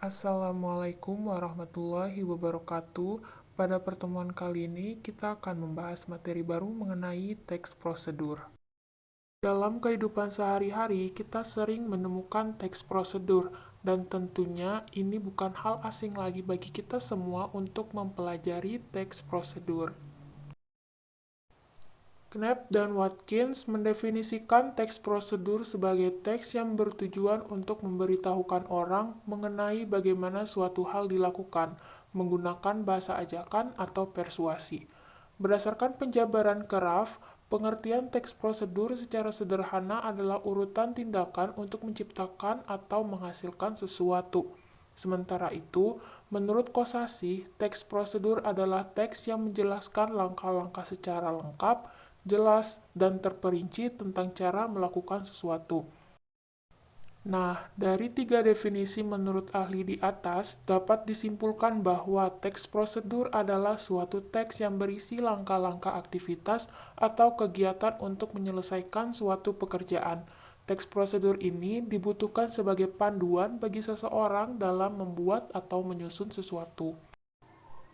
Assalamualaikum warahmatullahi wabarakatuh. Pada pertemuan kali ini, kita akan membahas materi baru mengenai teks prosedur. Dalam kehidupan sehari-hari, kita sering menemukan teks prosedur, dan tentunya ini bukan hal asing lagi bagi kita semua untuk mempelajari teks prosedur. Knapp dan Watkins mendefinisikan teks prosedur sebagai teks yang bertujuan untuk memberitahukan orang mengenai bagaimana suatu hal dilakukan menggunakan bahasa ajakan atau persuasi. Berdasarkan penjabaran Kraft, pengertian teks prosedur secara sederhana adalah urutan tindakan untuk menciptakan atau menghasilkan sesuatu. Sementara itu, menurut Kosasih, teks prosedur adalah teks yang menjelaskan langkah-langkah secara lengkap, jelas, dan terperinci tentang cara melakukan sesuatu. Nah, dari tiga definisi menurut ahli di atas, dapat disimpulkan bahwa teks prosedur adalah suatu teks yang berisi langkah-langkah aktivitas atau kegiatan untuk menyelesaikan suatu pekerjaan. Teks prosedur ini dibutuhkan sebagai panduan bagi seseorang dalam membuat atau menyusun sesuatu.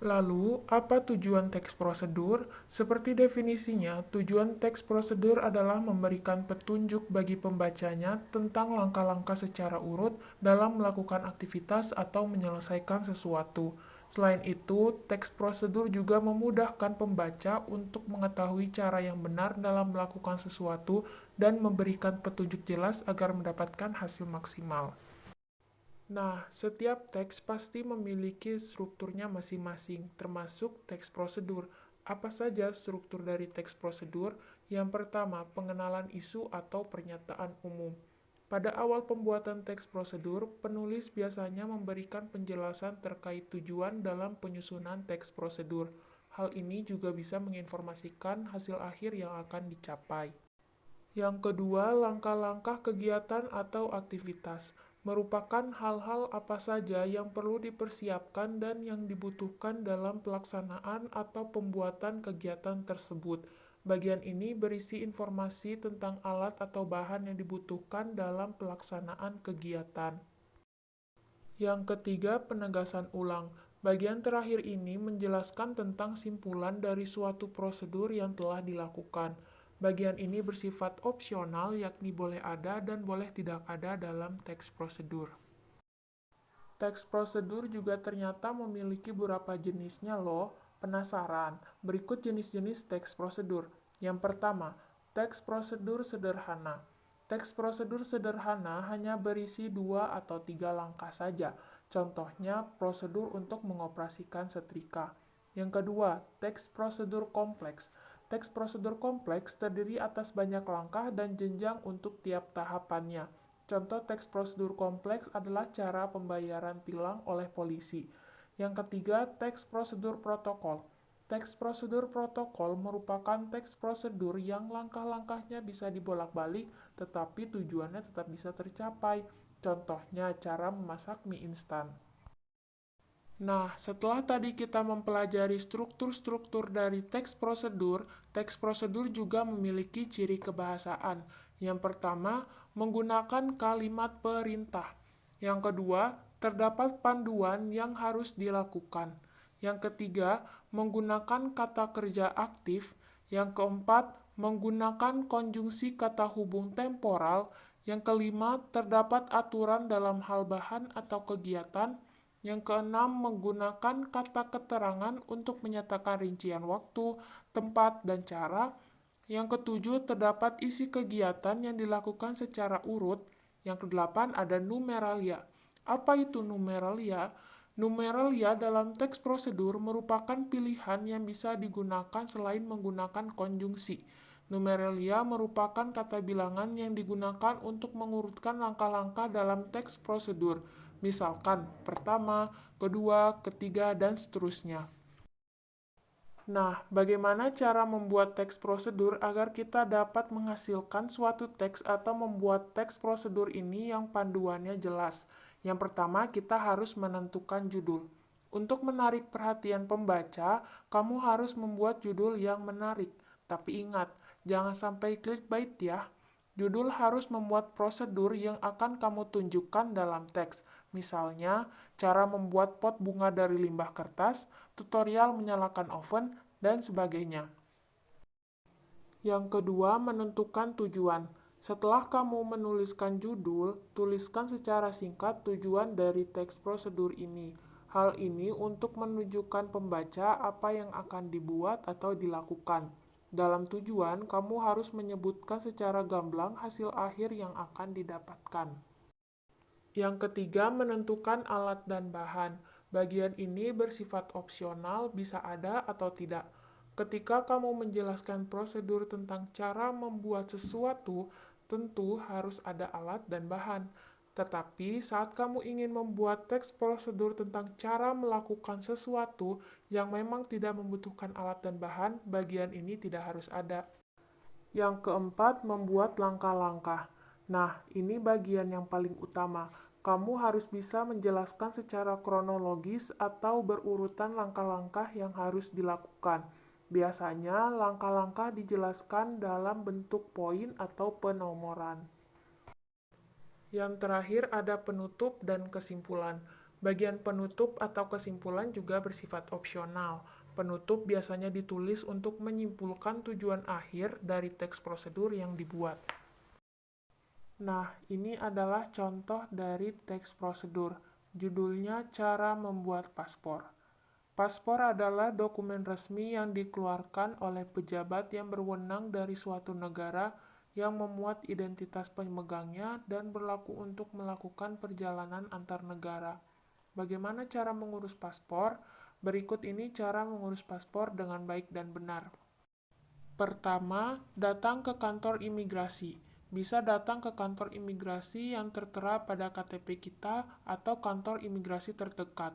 Lalu, apa tujuan teks prosedur? Seperti definisinya, tujuan teks prosedur adalah memberikan petunjuk bagi pembacanya tentang langkah-langkah secara urut dalam melakukan aktivitas atau menyelesaikan sesuatu. Selain itu, teks prosedur juga memudahkan pembaca untuk mengetahui cara yang benar dalam melakukan sesuatu dan memberikan petunjuk jelas agar mendapatkan hasil maksimal. Nah, setiap teks pasti memiliki strukturnya masing-masing, termasuk teks prosedur. Apa saja struktur dari teks prosedur? Yang pertama, pengenalan isu atau pernyataan umum. Pada awal pembuatan teks prosedur, penulis biasanya memberikan penjelasan terkait tujuan dalam penyusunan teks prosedur. Hal ini juga bisa menginformasikan hasil akhir yang akan dicapai. Yang kedua, langkah-langkah kegiatan atau aktivitas merupakan hal-hal apa saja yang perlu dipersiapkan dan yang dibutuhkan dalam pelaksanaan atau pembuatan kegiatan tersebut. Bagian ini berisi informasi tentang alat atau bahan yang dibutuhkan dalam pelaksanaan kegiatan. Yang ketiga, penegasan ulang. Bagian terakhir ini menjelaskan tentang simpulan dari suatu prosedur yang telah dilakukan. Bagian ini bersifat opsional, yakni boleh ada dan boleh tidak ada dalam teks prosedur. Teks prosedur juga ternyata memiliki beberapa jenisnya loh. Penasaran? Berikut jenis-jenis teks prosedur. Yang pertama, teks prosedur sederhana. Teks prosedur sederhana hanya berisi 2 atau 3 langkah saja. Contohnya, prosedur untuk mengoperasikan setrika. Yang kedua, teks prosedur kompleks. Teks prosedur kompleks terdiri atas banyak langkah dan jenjang untuk tiap tahapannya. Contoh teks prosedur kompleks adalah cara pembayaran tilang oleh polisi. Yang ketiga, teks prosedur protokol. Teks prosedur protokol merupakan teks prosedur yang langkah-langkahnya bisa dibolak-balik, tetapi tujuannya tetap bisa tercapai. Contohnya, cara memasak mie instan. Nah, setelah tadi kita mempelajari struktur-struktur dari teks prosedur juga memiliki ciri kebahasaan. Yang pertama, menggunakan kalimat perintah. Yang kedua, terdapat panduan yang harus dilakukan. Yang ketiga, menggunakan kata kerja aktif. Yang keempat, menggunakan konjungsi kata hubung temporal. Yang kelima, terdapat aturan dalam hal bahan atau kegiatan. Yang keenam, menggunakan kata keterangan untuk menyatakan rincian waktu, tempat, dan cara. Yang ketujuh, terdapat isi kegiatan yang dilakukan secara urut. Yang kedelapan, ada numeralia. Apa itu numeralia? Numeralia dalam teks prosedur merupakan pilihan yang bisa digunakan selain menggunakan konjungsi. Numeralia merupakan kata bilangan yang digunakan untuk mengurutkan langkah-langkah dalam teks prosedur. Misalkan, pertama, kedua, ketiga, dan seterusnya. Nah, bagaimana cara membuat teks prosedur agar kita dapat menghasilkan suatu teks atau membuat teks prosedur ini yang panduannya jelas? Yang pertama, kita harus menentukan judul. Untuk menarik perhatian pembaca, kamu harus membuat judul yang menarik. Tapi ingat, jangan sampai clickbait ya. Judul harus memuat prosedur yang akan kamu tunjukkan dalam teks. Misalnya, cara membuat pot bunga dari limbah kertas, tutorial menyalakan oven, dan sebagainya. Yang kedua, menentukan tujuan. Setelah kamu menuliskan judul, tuliskan secara singkat tujuan dari teks prosedur ini. Hal ini untuk menunjukkan pembaca apa yang akan dibuat atau dilakukan. Dalam tujuan, kamu harus menyebutkan secara gamblang hasil akhir yang akan didapatkan. Yang ketiga, menentukan alat dan bahan. Bagian ini bersifat opsional, bisa ada atau tidak. Ketika kamu menjelaskan prosedur tentang cara membuat sesuatu, tentu harus ada alat dan bahan. Tetapi saat kamu ingin membuat teks prosedur tentang cara melakukan sesuatu yang memang tidak membutuhkan alat dan bahan, bagian ini tidak harus ada. Yang keempat, membuat langkah-langkah. Nah, ini bagian yang paling utama. Kamu harus bisa menjelaskan secara kronologis atau berurutan langkah-langkah yang harus dilakukan. Biasanya, langkah-langkah dijelaskan dalam bentuk poin atau penomoran. Yang terakhir ada penutup dan kesimpulan. Bagian penutup atau kesimpulan juga bersifat opsional. Penutup biasanya ditulis untuk menyimpulkan tujuan akhir dari teks prosedur yang dibuat. Nah, ini adalah contoh dari teks prosedur. Judulnya Cara Membuat Paspor. Paspor adalah dokumen resmi yang dikeluarkan oleh pejabat yang berwenang dari suatu negara yang memuat identitas pemegangnya dan berlaku untuk melakukan perjalanan antar negara. Bagaimana cara mengurus paspor? Berikut ini cara mengurus paspor dengan baik dan benar. Pertama, datang ke kantor imigrasi. Bisa datang ke kantor imigrasi yang tertera pada KTP kita atau kantor imigrasi terdekat.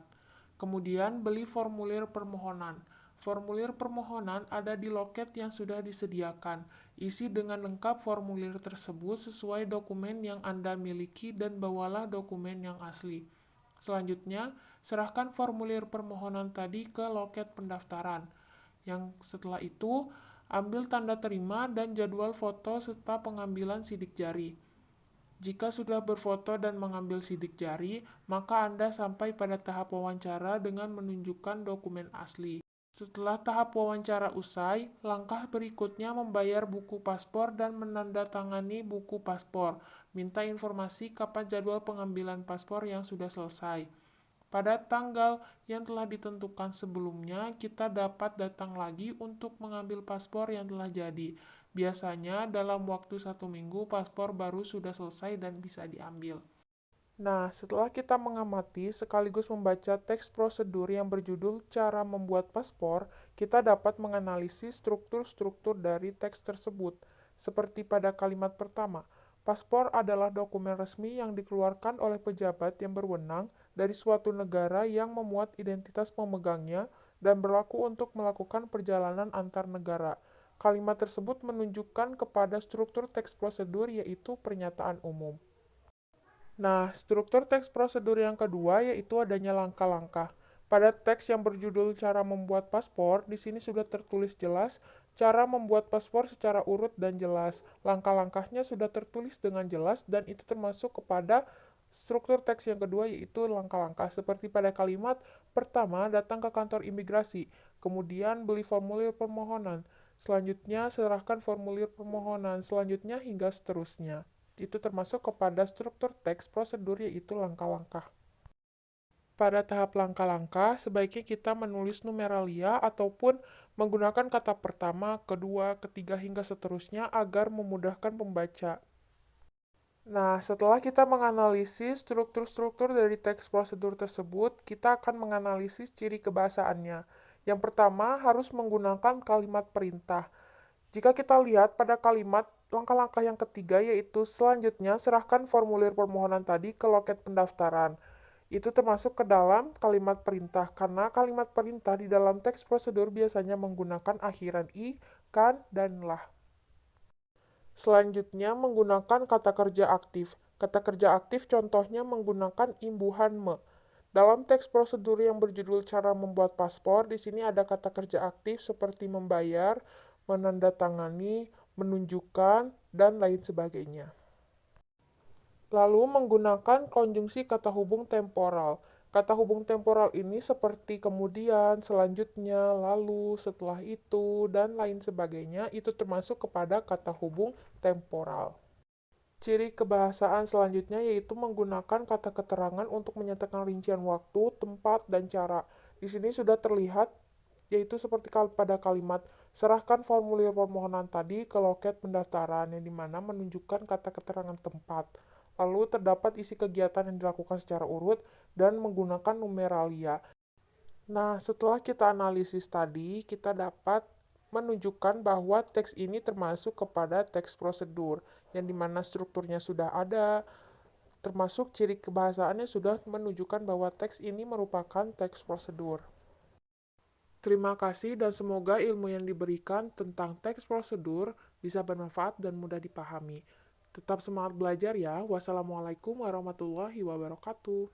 Kemudian, beli formulir permohonan. Formulir permohonan ada di loket yang sudah disediakan. Isi dengan lengkap formulir tersebut sesuai dokumen yang Anda miliki dan bawalah dokumen yang asli. Selanjutnya, serahkan formulir permohonan tadi ke loket pendaftaran. Yang setelah itu, ambil tanda terima dan jadwal foto serta pengambilan sidik jari. Jika sudah berfoto dan mengambil sidik jari, maka Anda sampai pada tahap wawancara dengan menunjukkan dokumen asli. Setelah tahap wawancara usai, langkah berikutnya membayar buku paspor dan menandatangani buku paspor. Minta informasi kapan jadwal pengambilan paspor yang sudah selesai. Pada tanggal yang telah ditentukan sebelumnya, kita dapat datang lagi untuk mengambil paspor yang telah jadi. Biasanya dalam waktu 1 minggu paspor baru sudah selesai dan bisa diambil. Nah, setelah kita mengamati sekaligus membaca teks prosedur yang berjudul Cara Membuat Paspor, kita dapat menganalisis struktur-struktur dari teks tersebut. Seperti pada kalimat pertama, paspor adalah dokumen resmi yang dikeluarkan oleh pejabat yang berwenang dari suatu negara yang memuat identitas pemegangnya dan berlaku untuk melakukan perjalanan antar negara. Kalimat tersebut menunjukkan kepada struktur teks prosedur yaitu pernyataan umum. Nah, struktur teks prosedur yang kedua yaitu adanya langkah-langkah. Pada teks yang berjudul Cara Membuat Paspor, di sini sudah tertulis jelas cara membuat paspor secara urut dan jelas. Langkah-langkahnya sudah tertulis dengan jelas dan itu termasuk kepada struktur teks yang kedua yaitu langkah-langkah. Seperti pada kalimat pertama, datang ke kantor imigrasi, kemudian beli formulir permohonan, selanjutnya serahkan formulir permohonan, selanjutnya hingga seterusnya. Itu termasuk kepada struktur teks prosedur yaitu langkah-langkah. Pada tahap langkah-langkah, sebaiknya kita menulis numeralia ataupun menggunakan kata pertama, kedua, ketiga, hingga seterusnya agar memudahkan pembaca. Nah, setelah kita menganalisis struktur-struktur dari teks prosedur tersebut, kita akan menganalisis ciri kebahasaannya. Yang pertama, harus menggunakan kalimat perintah. Jika kita lihat pada kalimat langkah-langkah yang ketiga yaitu selanjutnya serahkan formulir permohonan tadi ke loket pendaftaran. Itu termasuk ke dalam kalimat perintah karena kalimat perintah di dalam teks prosedur biasanya menggunakan akhiran i, kan, dan lah. Selanjutnya menggunakan kata kerja aktif. Kata kerja aktif contohnya menggunakan imbuhan me. Dalam teks prosedur yang berjudul Cara Membuat Paspor, di sini ada kata kerja aktif seperti membayar, menandatangani, menunjukkan, dan lain sebagainya. Lalu menggunakan konjungsi kata hubung temporal. Kata hubung temporal ini seperti kemudian, selanjutnya, lalu, setelah itu, dan lain sebagainya, itu termasuk kepada kata hubung temporal. Ciri kebahasaan selanjutnya yaitu menggunakan kata keterangan untuk menyatakan rincian waktu, tempat, dan cara. Di sini sudah terlihat, yaitu seperti pada kalimat, serahkan formulir permohonan tadi ke loket pendaftaran, yang dimana menunjukkan kata keterangan tempat. Lalu terdapat isi kegiatan yang dilakukan secara urut dan menggunakan numeralia. Nah, setelah kita analisis tadi, kita dapat menunjukkan bahwa teks ini termasuk kepada teks prosedur, yang dimana strukturnya sudah ada, termasuk ciri kebahasaannya sudah menunjukkan bahwa teks ini merupakan teks prosedur. Terima kasih dan semoga ilmu yang diberikan tentang teks prosedur bisa bermanfaat dan mudah dipahami. Tetap semangat belajar ya. Wassalamualaikum warahmatullahi wabarakatuh.